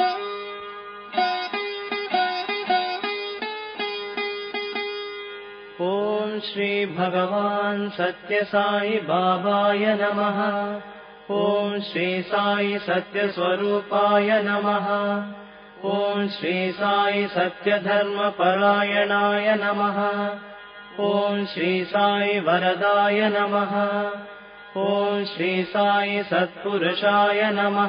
ॐ श्री भगवान् सत्य साई बाबाय नमः। ॐ श्री साई सत्य स्वरूपाय नमः। ॐ श्री साई सत्य धर्म परायणाय नमः। ॐ श्री साई वरदाय नमः। ॐ श्री साई सत्पुरुषाय नमः।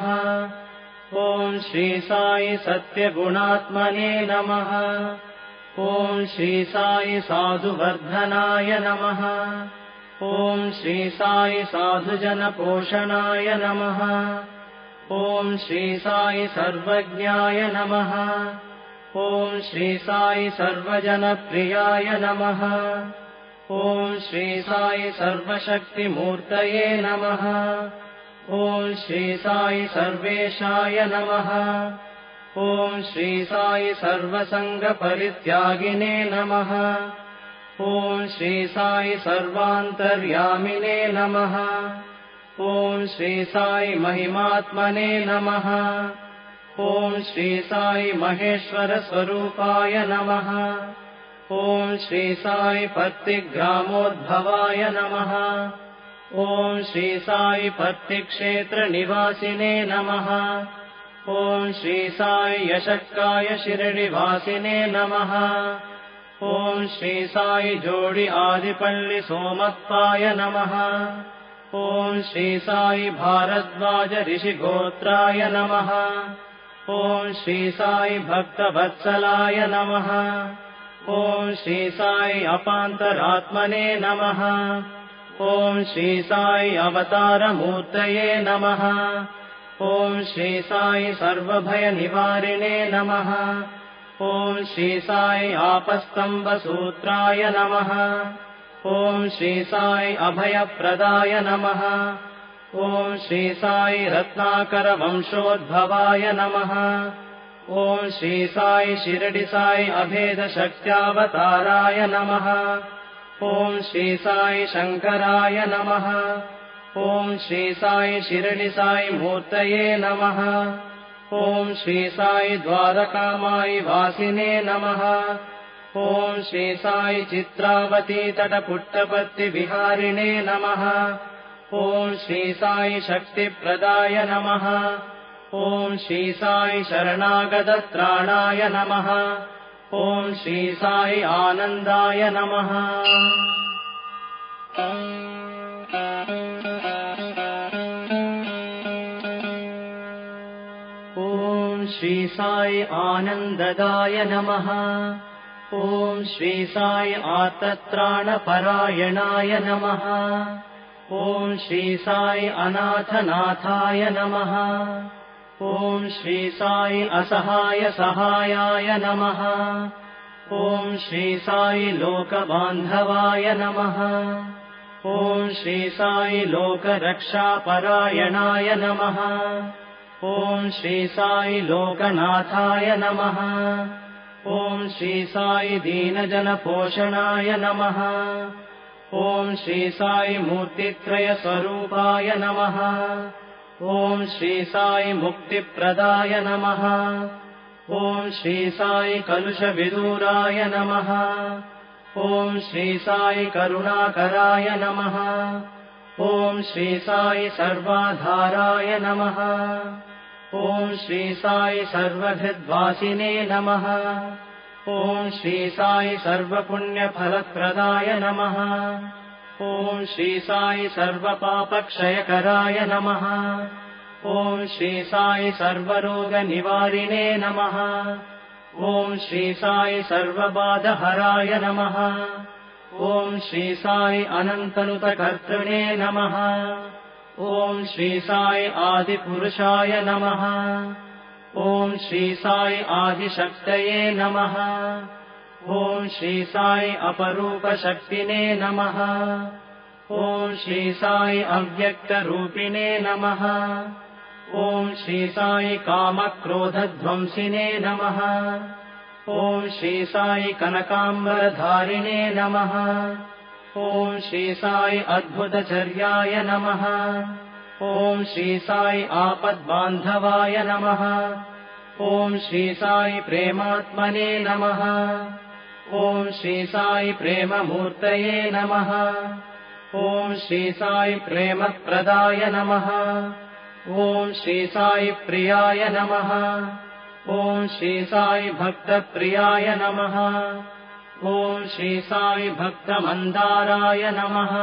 ॐ श्री साई सत्य गुणात्मने नमः। ॐ श्री साई साधुवर्धनाय नमः। ॐ श्री साई साधुजन पोषणाय नमः। ॐ श्री साई सर्वज्ञाय नमः। ॐ श्री साई सर्वजनप्रियाय नमः। ॐ श्री साई सर्वशक्तिमूर्तये नमः। ॐ श्री साई सर्वेशाय नमः। ॐ श्री साई सर्वसंगपरित्यागिने नमः। ॐ श्री साई सर्वान्तर्यामिने नमः। ॐ श्री साई महिमात्मने नमः। ॐ श्री साई महेश्वर स्वरूपाय नमः। ॐ श्री साई पत्तिग्रामोद्भवाय नमः। ॐ श्री साई पत्तिक्षेत्र निवासिने नमः। ॐ श्री साई यशक्काय शिरडिवासिने नमः। ॐ श्री साई जोडि आदिपल्लि सोमप्पाय नमः। ॐ श्री साई भारद्वाज ऋषिगोत्राय नमः। ॐ श्री साई भक्तवत्सलाय नमः। ॐ श्री साई अपान्तरात्मने नमः। ॐ श्री साई अवतारमूर्तये नमः। ॐ श्री साई सर्वभयनिवारिणे नमः। ॐ श्री साई आपस्तम्भसूत्राय नमः। ॐ श्री साई अभयप्रदाय नमः। ॐ श्री साई रत्नाकरवंशोद्भवाय नमः। ॐ श्री साई शिरडि साई अभेदशक्त्यावताराय नमः। ॐ श्री साई शङ्कराय नमः। ॐ श्री साई शिरडि साई मूर्तये नमः। ॐ श्री साई द्वारकामायि वासिने नमः। ॐ श्री साई चित्रावती तटपुट्टपत्ति विहारिणे नमः। ॐ श्री साई शक्तिप्रदाय नमः। ॐ श्री साई शरणागतत्राणाय नमः। ॐ श्री साई आनन्दाय नमः। ॐ श्री साई आनन्ददाय नमः। ॐ श्री साई आर्तत्राणपरायणाय नमः। ॐ श्री साई अनाथनाथाय नमः। ॐ श्री साई असहाय सहायाय नमः। ॐ श्री साई लोकबान्धवाय नमः। ॐ श्री साई लोकरक्षापरायणाय नमः। ॐ श्री साई लोकनाथाय नमः। ॐ श्री साई दीनजनपोषणाय नमः। ॐ श्री साई मूर्तित्रयस्वरूपाय नमः। ॐ श्री साई मुक्तिप्रदाय नमः। ॐ श्री साई कलुषविदूराय नमः। ॐ श्री साई करुणाकराय नमः। ॐ श्री साई सर्वाधाराय नमः। ॐ श्री साई सर्वहृद्वासिने नमः। ॐ श्री साई सर्वपुण्यफलप्रदाय नमः। ॐ श्री साई सर्वपापक्षयकराय नमः। ॐ श्री साई सर्वरोगनिवारिणे नमः। ॐ श्री साई सर्वबाधहराय नमः। ॐ श्री साई अनन्तनुतकर्तृणे नमः। ॐ श्री साई आदिपुरुषाय नमः। ॐ श्री साई आदिशक्तये नमः। ॐ श्री साई अपरूपशक्तिने नमः। ॐ श्री साई अव्यक्तरूपिणे नमः। ॐ श्री साई कामक्रोधध्वंसिने नमः। ॐ श्री साई कनकाम्बरधारिणे नमः। ॐ श्री साई अद्भुतचर्याय नमः। ॐ श्री साई आपद्बान्धवाय नमः। ॐ श्री साई प्रेमात्मने नमः। ॐ श्री साई प्रेममूर्तये नमः। ॐ श्री साई प्रेमप्रदाय नमः। ॐ श्री साई प्रियाय नमः। ॐ श्री साई भक्तप्रियाय नमः। ॐ श्री साई भक्तमन्दाराय नमः।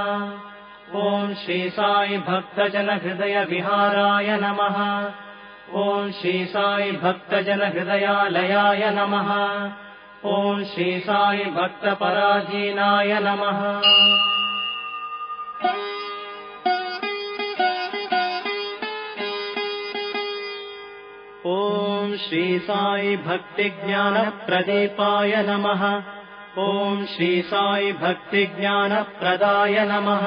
ॐ श्री साई भक्तजनहृदयविहाराय नमः। ॐ श्री साई भक्तजनहृदयालयाय नमः। ॐ श्री साई भक्तपराधीनाय नमः। ॐ श्री साई भक्तिज्ञानप्रदीपाय नमः। ॐ श्री साई भक्तिज्ञानप्रदाय नमः।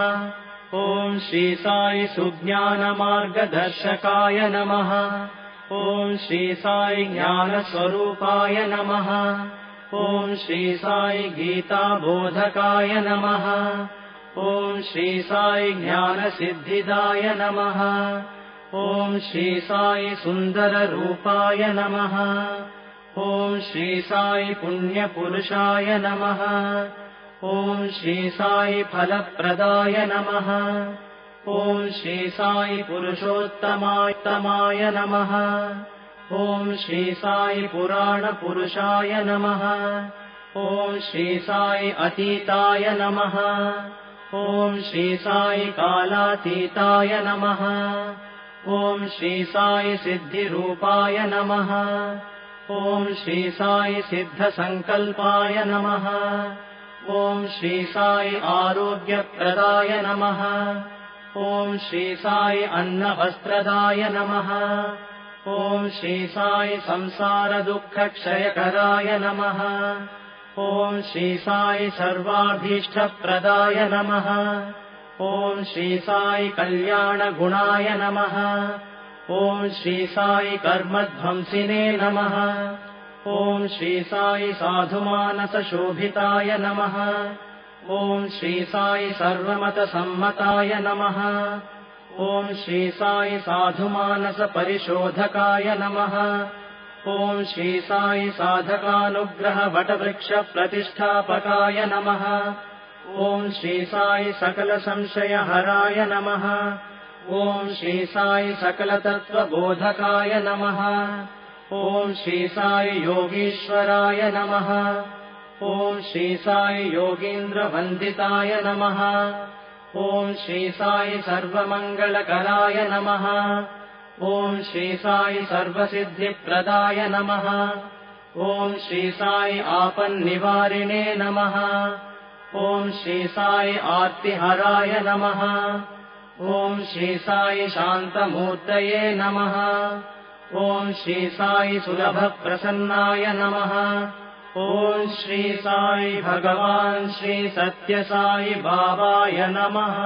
ॐ श्री साई सुज्ञानमार्गदर्शकाय नमः। ॐ श्री साई ज्ञानस्वरूपाय नमः। ॐ श्री साई गीताबोधकाय नमः। ॐ श्री साई ज्ञानसिद्धिदाय नमः। ॐ श्री साई सुन्दररूपाय नमः। ॐ श्री साई पुण्यपुरुषाय नमः। ॐ श्री साई फलप्रदाय नमः। ॐ श्री साई पुरुषोत्तमाय नमः। ॐ श्री साई पुराणपुरुषाय नमः। ॐ श्री साई अतीताय नमः। ॐ श्री साई कालातीताय नमः। ॐ श्री साई सिद्धिरूपाय नमः। ॐ श्री साई सिद्धसङ्कल्पाय नमः। ॐ श्री साई आरोग्यप्रदाय नमः। ॐ श्री साई अन्नवस्त्रदाय नमः। ॐ श्री साई संसारदुःखक्षयकराय नमः। ॐ श्री साई सर्वाभीष्टप्रदाय नमः। ॐ श्री साई कल्याणगुणाय नमः। ॐ श्री साई कर्मध्वंसिने नमः। ॐ श्री साई साधुमानसशोभिताय नमः। ॐ श्री साई सर्वमतसम्मताय नमः। ॐ श्री साई साधुमानसपरिशोधकाय नमः। ॐ श्री साई साधकानुग्रहवटवृक्षप्रतिष्ठापकाय नमः। ॐ श्री साई सकलसंशयहराय नमः। ॐ श्री साई सकलतत्त्वबोधकाय नमः। ॐ श्री साई योगीश्वराय नमः। ॐ श्री साई योगीन्द्रवन्दिताय नमः। ॐ श्री साई सर्वमङ्गलकराय नमः। ॐ श्री साई सर्वसिद्धिप्रदाय नमः। ॐ श्री साई आपन्निवारिणे नमः। ॐ श्री साई आर्तिहराय नमः। ॐ श्री साई शान्तमूर्तये नमः। ॐ श्री साई सुलभप्रसन्नाय नमः। ॐ श्री साई भगवान् श्री सत्यसाई बाबाय नमः।